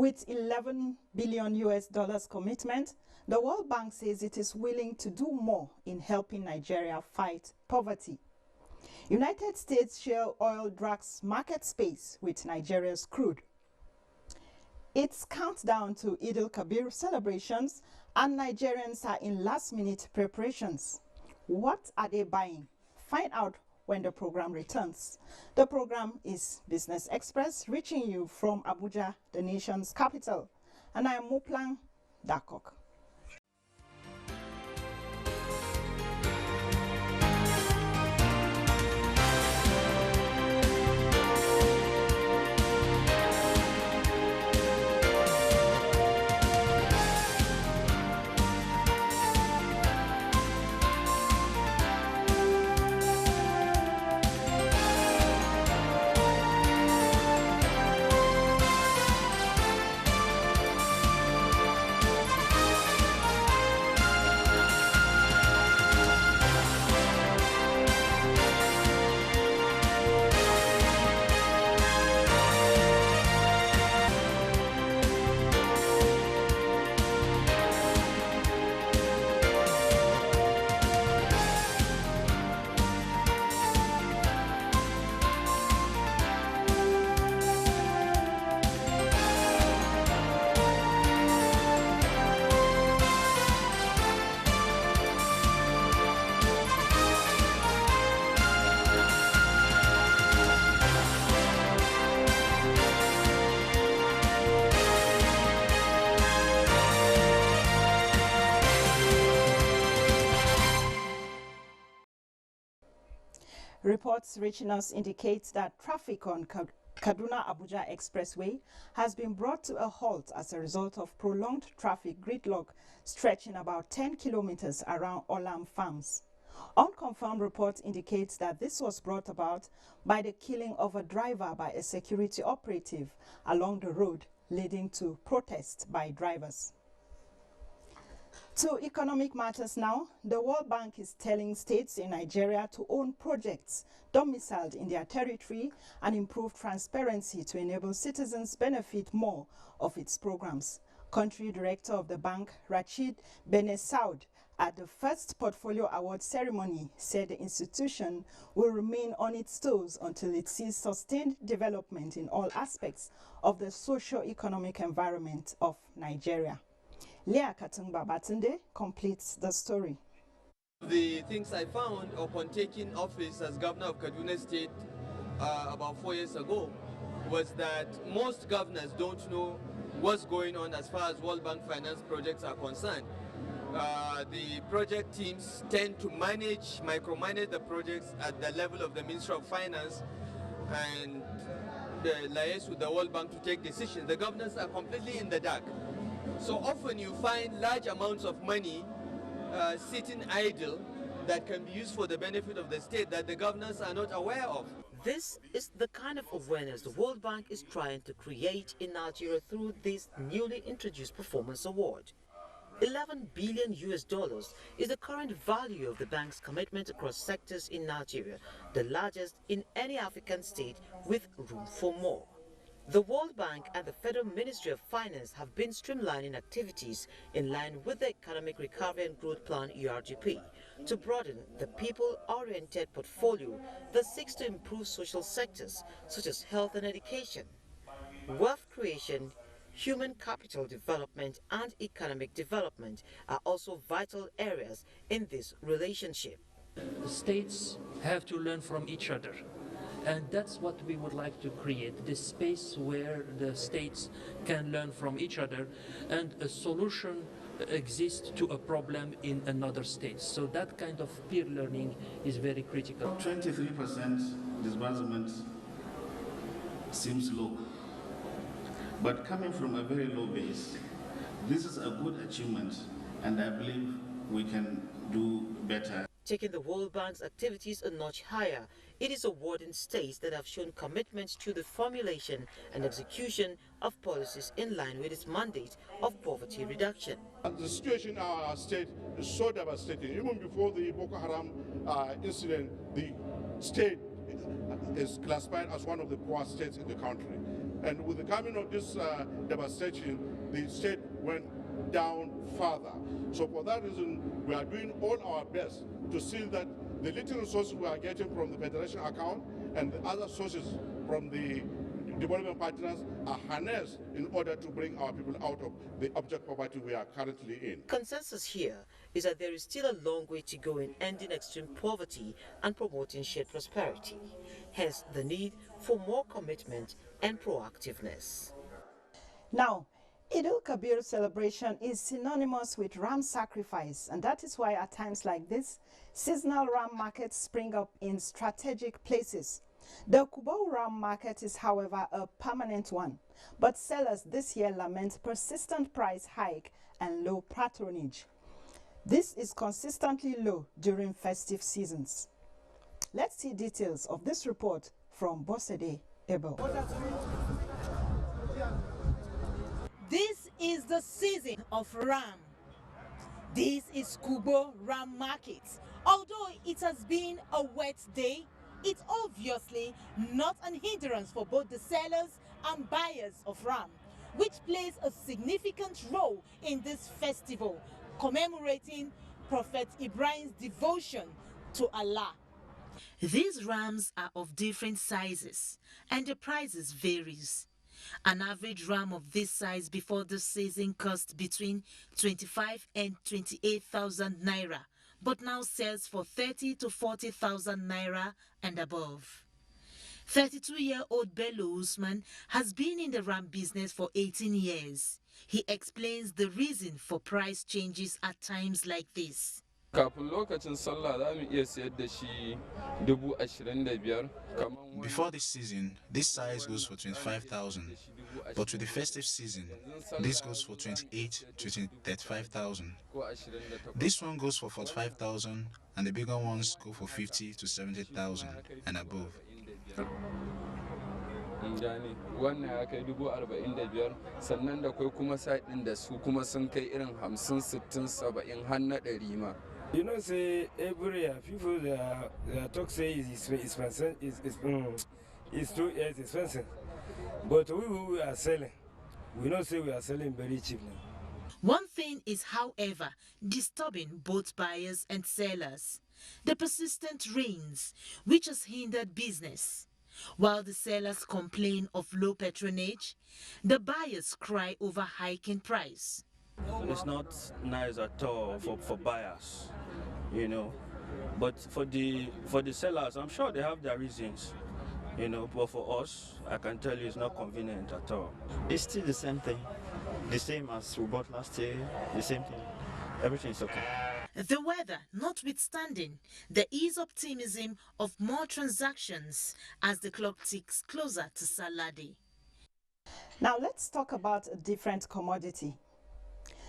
With 11 billion US dollars commitment, the World Bank says it is willing to do more in helping Nigeria fight poverty. United States shale oil drags market space with Nigeria's crude. It's countdown to Eid al-Kabir celebrations and Nigerians are in last-minute preparations. What are they buying? Find out when the program returns. The program is Business Express, reaching you from Abuja, the nation's capital. And I am Moplang Dakok. Reports reaching us indicate that traffic on Kaduna-Abuja Expressway has been brought to a halt as a result of prolonged traffic gridlock stretching about 10 kilometers around Olam Farms. Unconfirmed reports indicate that this was brought about by the killing of a driver by a security operative along the road, leading to protests by drivers. To economic matters now, the World Bank is telling states in Nigeria to own projects domiciled in their territory and improve transparency to enable citizens benefit more of its programs. Country Director of the bank, Rachid Benesaud, at the first Portfolio Award ceremony, said the institution will remain on its toes until it sees sustained development in all aspects of the socio-economic environment of Nigeria. Leah Katungba Batunde completes the story. The things I found upon taking office as governor of Kaduna State about 4 years ago was that most governors don't know what's going on as far as World Bank finance projects are concerned. The project teams tend to micromanage the projects at the level of the Ministry of Finance and liaise with the World Bank to take decisions. The governors are completely in the dark. So often you find large amounts of money sitting idle that can be used for the benefit of the state that the governors are not aware of. This is the kind of awareness the World Bank is trying to create in Nigeria through this newly introduced performance award. 11 billion US dollars is the current value of the bank's commitment across sectors in Nigeria, the largest in any African state with room for more. The World Bank and the Federal Ministry of Finance have been streamlining activities in line with the Economic Recovery and Growth Plan (ERGP) to broaden the people-oriented portfolio that seeks to improve social sectors such as health and education, wealth creation, human capital development and economic development are also vital areas in this relationship. The states have to learn from each other. And that's what we would like to create, this space where the states can learn from each other and a solution exists to a problem in another state. So that kind of peer learning is very critical. 23% disbursement seems low, but coming from a very low base, this is a good achievement and I believe we can do better. Taking the World Bank's activities a notch higher, it is awarding states that have shown commitment to the formulation and execution of policies in line with its mandate of poverty reduction. The situation in our state is so devastating. Even before the Boko Haram incident, the state is classified as one of the poorest states in the country. And with the coming of this devastation, the state went down further. So for that reason, we are doing all our best to see that the little resources we are getting from the Federation account and the other sources from the development partners are harnessed in order to bring our people out of the abject poverty we are currently in. Consensus here is that there is still a long way to go in ending extreme poverty and promoting shared prosperity. Hence, the need for more commitment and proactiveness. Now, Eid al-Kabir celebration is synonymous with ram sacrifice, and that is why at times like this, seasonal ram markets spring up in strategic places. The Kubau ram market is, however, a permanent one, but sellers this year lament persistent price hike and low patronage. This is consistently low during festive seasons. Let's see details of this report from Bosede Ebel. This is the season of ram. This is Kubo Ram Market. Although it has been a wet day, it's obviously not an hindrance for both the sellers and buyers of ram, which plays a significant role in this festival, commemorating Prophet Ibrahim's devotion to Allah. These rams are of different sizes and the prices varies. An average ram of this size before the season cost between 25 and 28,000 naira, but now sells for 30 to 40,000 naira and above. 32-year-old Bello Usman has been in the ram business for 18 years. He explains the reason for price changes at times like this. Before this season, this size goes for 25,000, but with the festive season, this goes for 28 to 35,000. This one goes for 45,000, and the bigger ones go for 50 to 70,000 and above. Wannan ya kai 45,000 sannan da kai kuma site din da su kuma sun kai irin 50 60 70 har na 100 ma. You know, say every year people they talk say it's expensive, it's too expensive. But we are selling. We don't say we are selling very cheap now. One thing is, however, disturbing both buyers and sellers: the persistent rains, which has hindered business. While the sellers complain of low patronage, the buyers cry over hiking price. It's not nice at all for buyers, you know. But for the sellers, I'm sure they have their reasons, you know. But for us, I can tell you, it's not convenient at all. It's still the same thing, the same as we bought last year. The same thing. Everything's okay. The weather notwithstanding, there is optimism of more transactions as the clock ticks closer to Saladi. Now let's talk about a different commodity.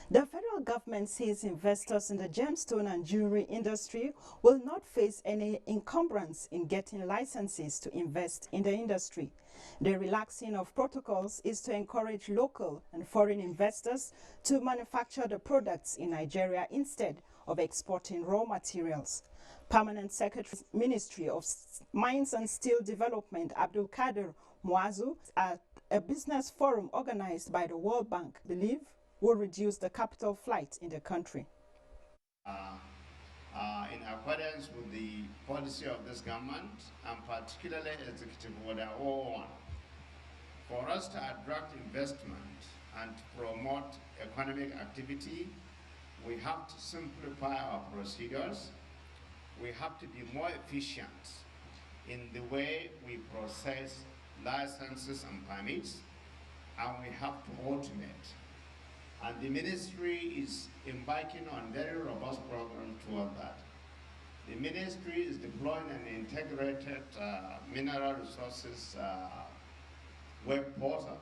The federal government says investors in the gemstone and jewelry industry will not face any encumbrance in getting licenses to invest in the industry. The relaxing of protocols is to encourage local and foreign investors to manufacture the products in Nigeria instead of exporting raw materials. Permanent Secretary, Ministry of Mines and Steel Development, Abdul Kader Muazu, at a business forum organized by the World Bank, believe will reduce the capital flight in the country. In accordance with the policy of this government, and particularly Executive Order 001, for us to attract investment and promote economic activity, we have to simplify our procedures. We have to be more efficient in the way we process licenses and permits, and we have to automate. And the ministry is embarking on very robust program toward that. The ministry is deploying an integrated mineral resources web portal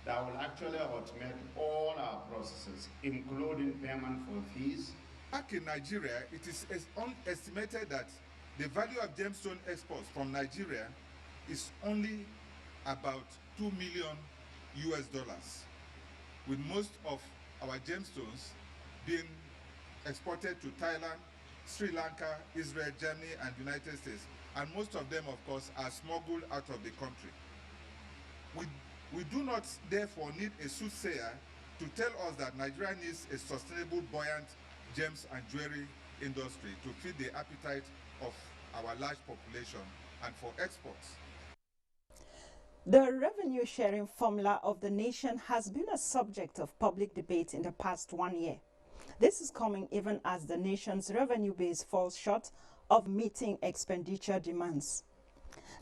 that will actually automate all our processes, including payment for fees. Back in Nigeria, it is estimated that the value of gemstone exports from Nigeria is only about $2 million, with most of our gemstones being exported to Thailand, Sri Lanka, Israel, Germany, and United States. And most of them, of course, are smuggled out of the country. With We do not therefore need a soothsayer to tell us that Nigeria needs a sustainable, buoyant gems and jewelry industry to feed the appetite of our large population and for exports. The revenue sharing formula of the nation has been a subject of public debate in the past 1 year. This is coming even as the nation's revenue base falls short of meeting expenditure demands.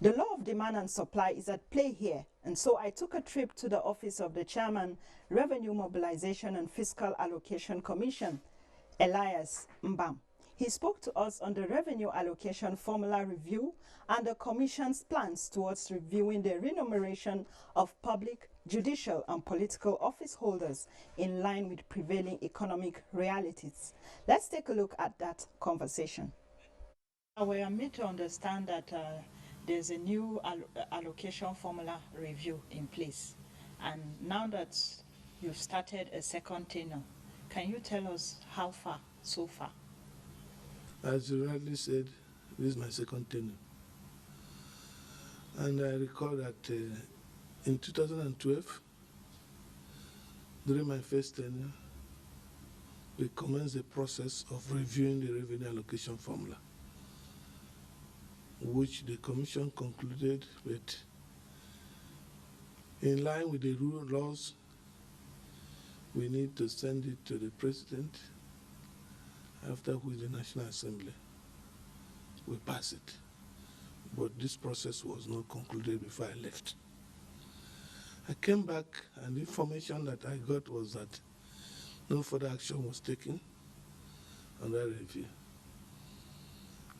The law of demand and supply is at play here, and so I took a trip to the office of the Chairman, Revenue Mobilization and Fiscal Allocation Commission, Elias Mbam. He spoke to us on the revenue allocation formula review and the Commission's plans towards reviewing the remuneration of public, judicial and political office holders in line with prevailing economic realities. Let's take a look at that conversation. We are made to understand that there's a new allocation formula review in place. And now that you've started a second tenure, can you tell us how far so far? As you rightly said, this is my second tenure. And I recall that in 2012, during my first tenure, we commenced the process of reviewing the revenue allocation formula, which the Commission concluded with, in line with the laws, we need to send it to the President, after which the National Assembly will pass it. But this process was not concluded before I left. I came back and the information that I got was that no further action was taken on that review.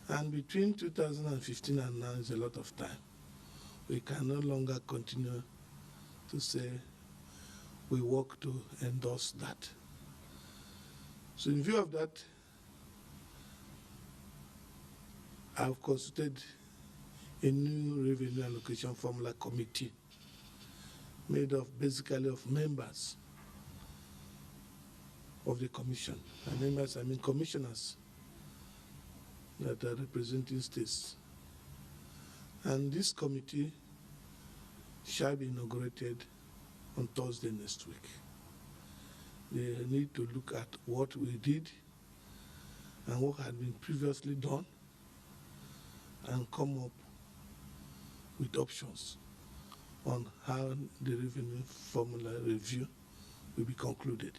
And between 2015 and now is a lot of time. We can no longer continue to say we work to endorse that. So in view of that, I've constituted a new revenue allocation formula committee made of basically of members of the commission. And members, I mean commissioners that are representing states. And this committee shall be inaugurated on Thursday next week. They need to look at what we did and what had been previously done and come up with options on how the revenue formula review will be concluded.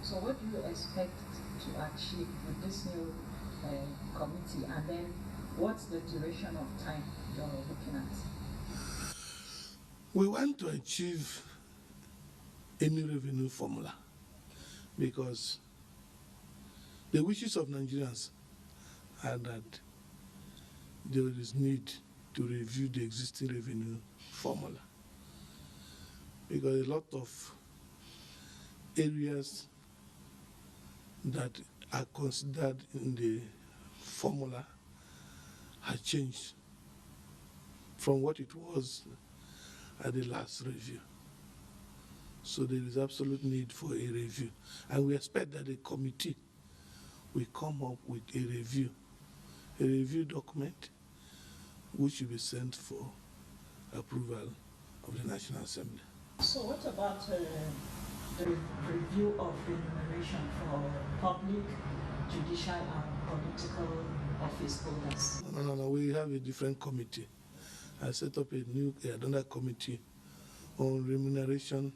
So what do you expect to achieve with this new committee, and then what's the duration of time you're looking at? We want to achieve a new revenue formula because the wishes of Nigerians are that there is need to review the existing revenue formula, because a lot of areas that are considered in the formula have changed from what it was at the last review. So there is absolute need for a review. And we expect that the committee will come up with a review document which will be sent for approval of the National Assembly. So what about the review of remuneration for public, judicial and political office holders? No, we have a different committee. I set up another committee on remuneration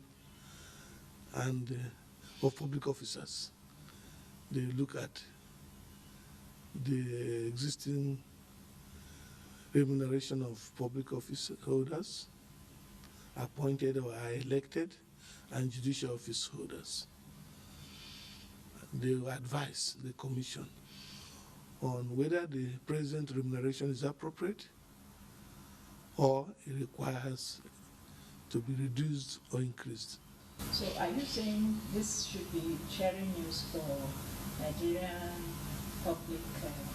and of public officers. They look at the existing remuneration of public office holders, appointed or are elected, and judicial office holders. They will advise the Commission on whether the present remuneration is appropriate or it requires to be reduced or increased. So are you saying this should be sharing news for Nigerian public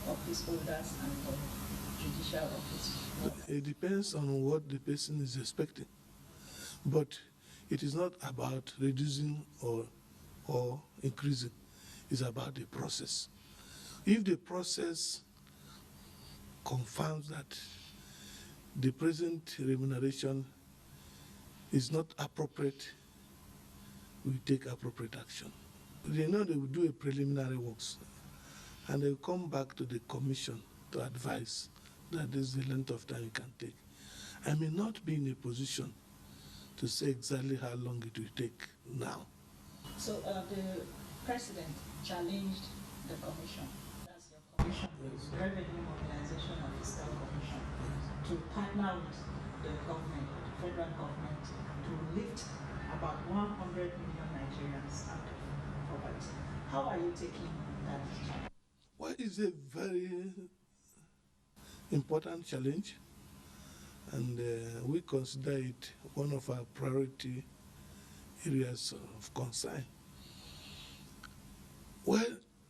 office holders and judicial office holders? It depends on what the person is expecting. But it is not about reducing or increasing. It's about the process. If the process confirms that the present remuneration is not appropriate, we take appropriate action. They know they will do a preliminary works, and they will come back to the commission to advise that this is the length of time it can take. I may not be in a position to say exactly how long it will take now. So the president challenged the commission, that's your commission, the Revenue Mobilization and Fiscal Commission, to partner with the government, the federal government, to lift about 100 million Nigerians out of poverty. How are you taking that challenge? Well, it's a very important challenge, and we consider it one of our priority areas of concern. Well,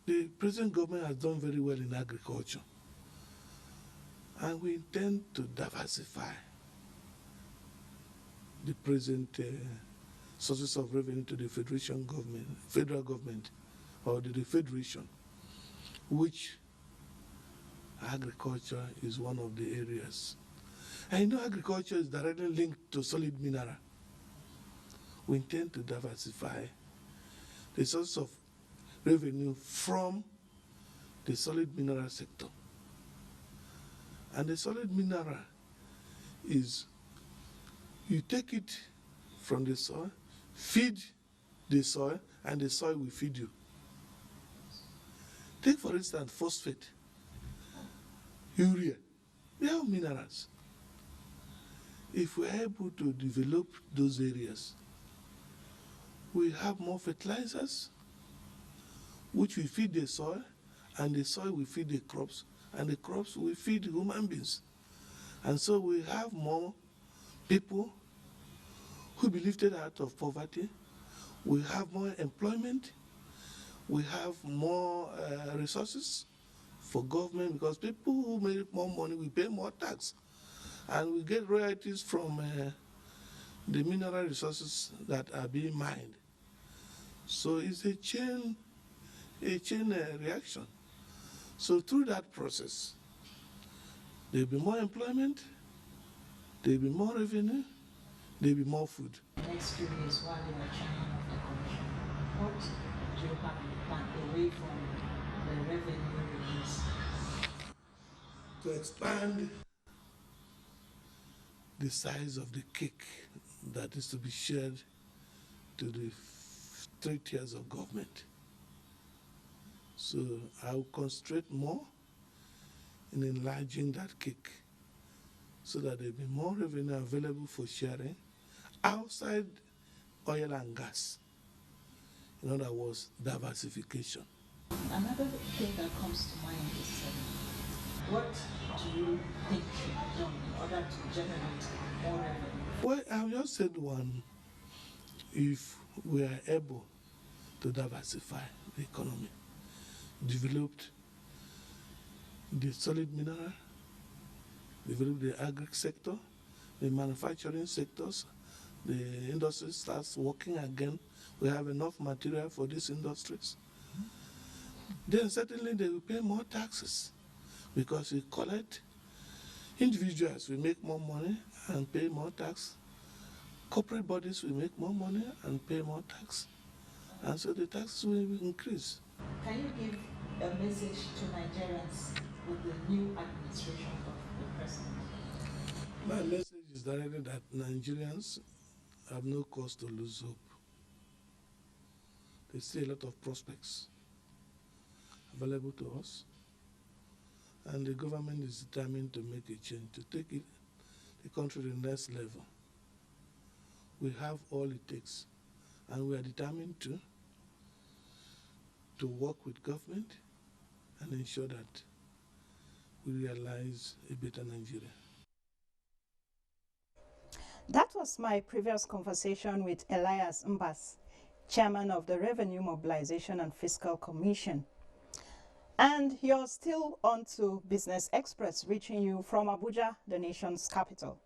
the present government has done very well in agriculture, and we intend to diversify the present sources of revenue to the federal government, or the federation, which agriculture is one of the areas. And you know, agriculture is directly linked to solid mineral. We intend to diversify the source of revenue from the solid mineral sector. And the solid mineral is, you take it from the soil, feed the soil, and the soil will feed you. Take, for instance, phosphate, urea. They are minerals. If we are able to develop those areas, we have more fertilizers, which will feed the soil, and the soil will feed the crops, and the crops will feed human beings. And so we have more people who be lifted out of poverty. We have more employment. We have more resources for government, because people who make more money will pay more tax, and we get royalties from the mineral resources that are being mined. So it's a chain reaction. So through that process, there will be more employment, there will be more revenue, there will be more food. Next 2 years, while you are chairman of the commission, what do you have in plan away from the revenue release? To expand the size of the cake that is to be shared to the 3 tiers of government. So I will concentrate more in enlarging that cake so that there will be more revenue available for sharing outside oil and gas. In other words, diversification. Another thing that comes to mind is what do you think should be done in order to generate more revenue? Well, I've just said one. If we are able to diversify the economy, developed the solid mineral, develop the agri sector, the manufacturing sectors, the industry starts working again, we have enough material for these industries, then certainly they will pay more taxes, because we collect, individuals will make more money and pay more tax, corporate bodies will make more money and pay more tax, and so the taxes will increase. Can you give a message to Nigerians with the new administration of the president? My message is directly that Nigerians have no cause to lose hope. There's still a lot of prospects available to us, and the government is determined to make a change, to take the country to the next level. We have all it takes, and we are determined to work with government and ensure that we realize a better Nigeria. That was my previous conversation with Elias Mbas, chairman of the Revenue Mobilization and Fiscal Commission. And you're still on to Business Express, reaching you from Abuja, the nation's capital.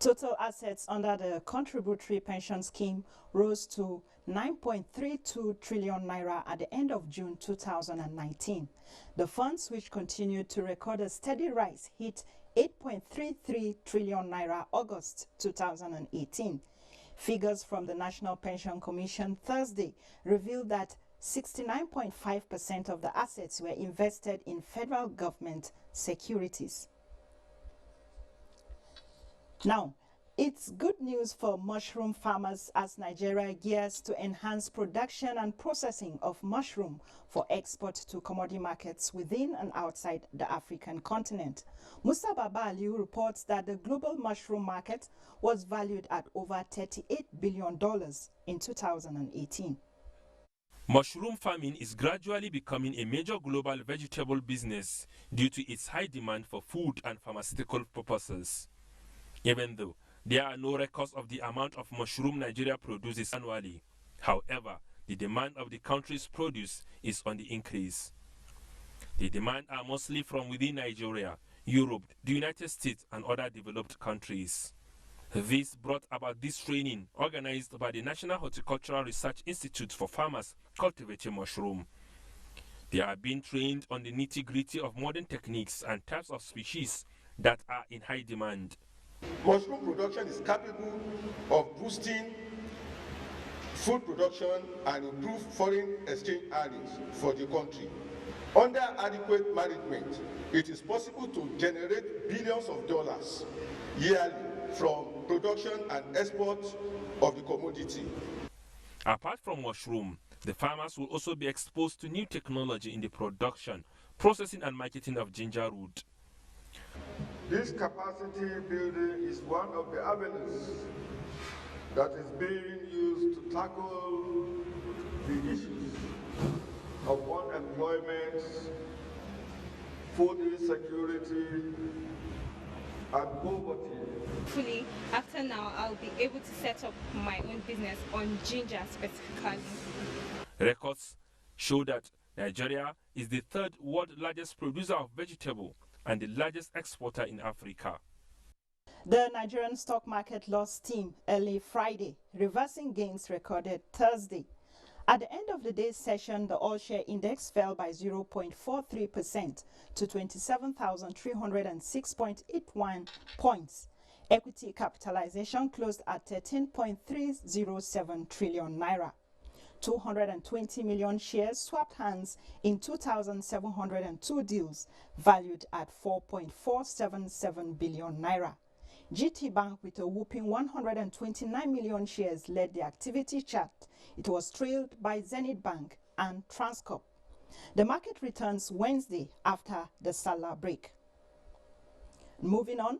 Total assets under the contributory pension scheme rose to 9.32 trillion naira at the end of June 2019. The funds, which continued to record a steady rise, hit 8.33 trillion naira August 2018. Figures from the National Pension Commission Thursday revealed that 69.5% of the assets were invested in federal government securities. Now, it's good news for mushroom farmers as Nigeria gears to enhance production and processing of mushroom for export to commodity markets within and outside the African continent. Musa Babaliu reports that the global mushroom market was valued at over $38 billion in 2018. Mushroom farming is gradually becoming a major global vegetable business due to its high demand for food and pharmaceutical purposes. Even though there are no records of the amount of mushroom Nigeria produces annually, however, the demand of the country's produce is on the increase. The demand are mostly from within Nigeria, Europe, the United States, and other developed countries. This brought about this training organized by the National Horticultural Research Institute for farmers cultivating mushroom. They are being trained on the nitty-gritty of modern techniques and types of species that are in high demand. Mushroom production is capable of boosting food production and improve foreign exchange earnings for the country. Under adequate management, it is possible to generate billions of dollars yearly from production and export of the commodity. Apart from mushroom, the farmers will also be exposed to new technology in the production, processing and marketing of ginger root. This capacity building is one of the avenues that is being used to tackle the issues of unemployment, food insecurity, and poverty. Hopefully, after now, I'll be able to set up my own business on ginger specifically. Records show that Nigeria is the third world largest producer of vegetable and the largest exporter in Africa. The Nigerian stock market lost steam early Friday, reversing gains recorded Thursday. At the end of the day's session, the all-share index fell by 0.43% to 27,306.81 points. Equity capitalization closed at 13.307 trillion naira. 220 million shares swapped hands in 2,702 deals, valued at 4.477 billion naira. GT Bank, with a whopping 129 million shares, led the activity chart. It was trailed by Zenith Bank and Transcorp. The market returns Wednesday after the Salah break. Moving on,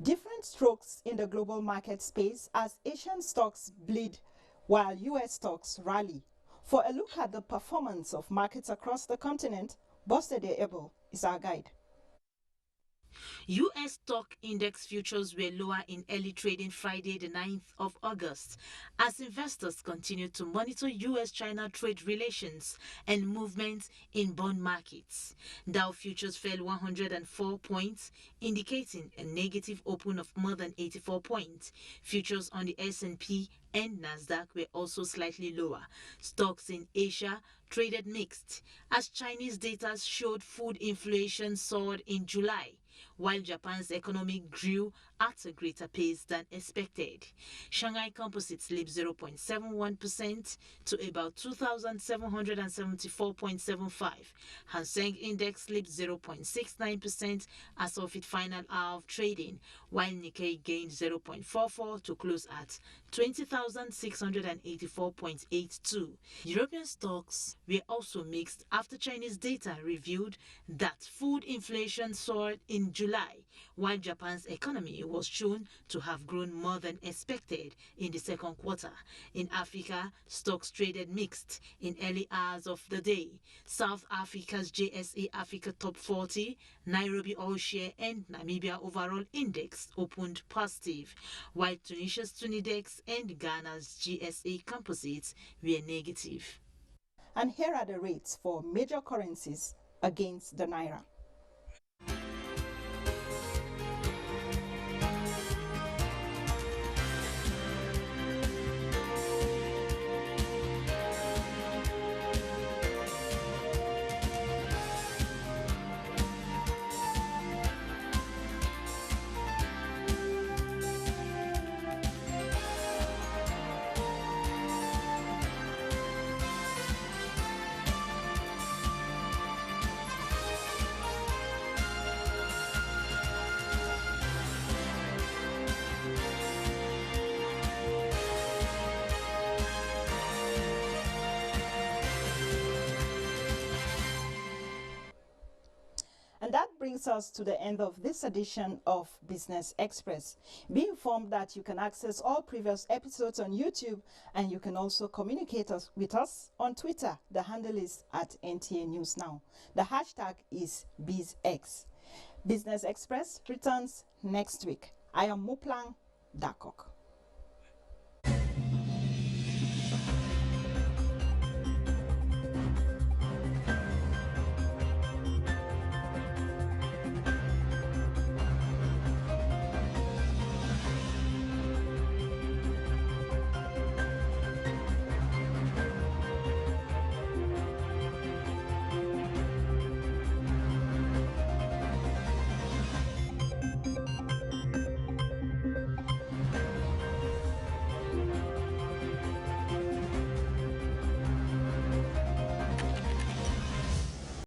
different strokes in the global market space as Asian stocks bleed while U.S. stocks rally. For a look at the performance of markets across the continent, Bostede Ebel is our guide. U.S. stock index futures were lower in early trading Friday, the 9th of August, as investors continued to monitor U.S.-China trade relations and movements in bond markets. Dow futures fell 104 points, indicating a negative open of more than 84 points. Futures on the S&P and Nasdaq were also slightly lower. Stocks in Asia traded mixed, as Chinese data showed food inflation soared in July, while Japan's economy grew at a greater pace than expected. Shanghai Composite slipped 0.71% to about 2,774.75. Hang Seng Index slipped 0.69% as of its final hour of trading, while Nikkei gained 0.44 to close at 20,684.82. European stocks were also mixed after Chinese data revealed that food inflation soared in July, while Japan's economy was shown to have grown more than expected in the second quarter. In Africa, stocks traded mixed in early hours of the day. South Africa's JSE Africa Top 40, Nairobi All Share and Namibia Overall Index opened positive, while Tunisia's Tunidex and Ghana's GSA Composites were negative. And here are the rates for major currencies against the Naira. brings us to the end of this edition of Business Express. Be informed that you can access all previous episodes on YouTube, and you can also communicate with us on Twitter. The handle is @NTA News Now. The hashtag is BizX. Business Express returns next week. I am Muplang Dakok.